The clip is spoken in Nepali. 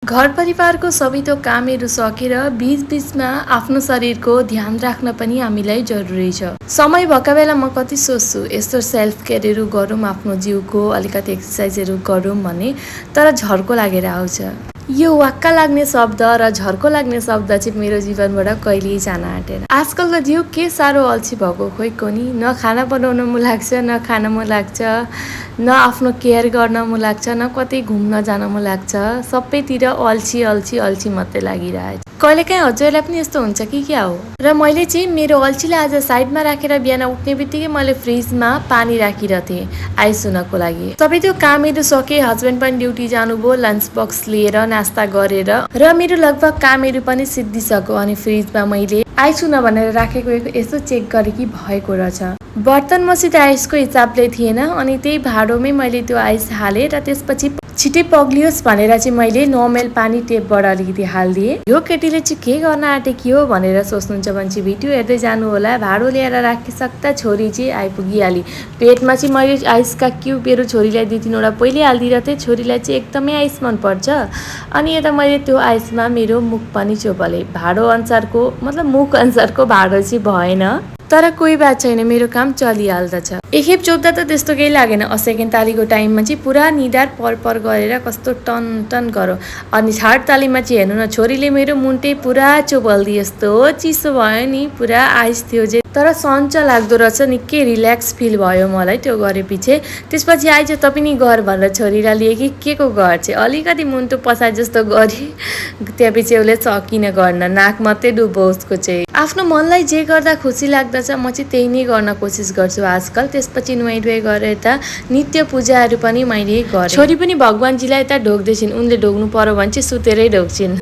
घर परिवारको सबै थोक कामहरू सकेर बीचमा आफ्नो शरीरको ध्यान राख्न पनि हामीलाई जरुरी छ। समय भएका बेला म कति सोच्छु यस्तो सेल्फ केयरहरू गरौँ, आफ्नो जिउको अलिकति एक्सर्साइजहरू गरौँ भने, तर झर्को लागेर आउँछ। यो वाक्क लाग्ने शब्द र झर्को लाग्ने शब्द चाहिँ मेरो जीवनबाट कहिल्यै जान आँटेन। आजकल त जिउ के साह्रो अल्छी भएको खोइ कोनी, न खाना बनाउन मन लाग्छ, न खान मन लाग्छ, न आफ्नो केयर गर्न मन लाग्छ, न कतै घुम्न जान मन लाग्छ। सबैतिर अल्छी अल्छी अल्छी मात्रै लागिरहेछ। कहिलेकाहीँ हजुरलाई पनि यस्तो हुन्छ कि क्या हो? र मैले चाहिँ मेरो अल्छीलाई आज साइडमा राखेर बिहान उठ्ने बित्तिकै मैले फ्रिजमा पानी राखिरहेथेँ आइस हुनको लागि। सबै त्यो कामहरू सके, हस्बेन्ड पनि ड्युटी जानुभयो, लन्च बक्स लिएर नास्ता गरेर र मेरो लगभग कामहरू पनि सिद्धिसक्यो। अनि फ्रिजमा मैले आइस हुन भनेर राखेको यसो चेक गरेँ कि भएको रहेछ। बर्तन मसित आइसको हिसाबले थिएन, अनि त्यही भाँडोमै मैले त्यो आइस हालेँ र त्यसपछि छिटै पग्लियोस् भनेर चाहिँ मैले नर्मल पानी टेपबाट अलिकति हालिदिएँ। यो केटीले चाहिँ के गर्न आँटेकी हो भनेर सोच्नुहुन्छ भने चाहिँ भिडियो हेर्दै जानु होला। भाँडो ल्याएर राखिसक्दा छोरी चाहिँ आइपुगिहाली। प्लेटमा चाहिँ मैले आइसका क्युबहरू छोरीलाई 2-3वटा पहिल्यै हालिदिएको थिएँ। छोरीलाई चाहिँ एकदमै आइस मनपर्छ। अनि यता मैले त्यो आइसमा मेरो मुख पनि चोपलेँ। भाँडो अनुसारको मतलब मुख अनुसारको भाँडो चाहिँ भएन, तर कोही बात छैन, मेरो काम चलिहाल्दछ। एकखेप चोप्दा त त्यस्तो केही लागेन। सेकेन्ड तालीको टाइममा चाहिँ पुरा निधार पर गरेर कस्तो टन टन गरो। अनि थर्ड तालीमा चाहिँ हेर्नु न, छोरीले मेरो मुन्टे पुरा चोपल्दी। यस्तो चिसो भयो नि, पुरा आइस थियो जे, तर सन्च लाग्दो रहेछ। निकै रिल्याक्स फिल भयो मलाई त्यो गरेपछि। त्यसपछि आइज त पनि गर भनेर छोरीलाई लिएँ कि के को गर चाहिँ अलिकति मुन्टो पसाए जस्तो गरेँ। त्यसपछि उसले सकिन गर्न, नाक मात्रै डुब्यो उसको चाहिँ। आफ्नो मनलाई जे गर्दा खुसी लाग्दछ म चाहिँ त्यही नै गर्न कोसिस गर्छु आजकल। त्यसपछि नुहाइ गरेर यता नित्य पूजाहरू पनि मैले गरेँ। छोरी पनि भगवान्जीलाई यता ढोग्दैछिन्, उनले ढोग्नु पर्यो भने चाहिँ सुतेरै ढोग्छिन्।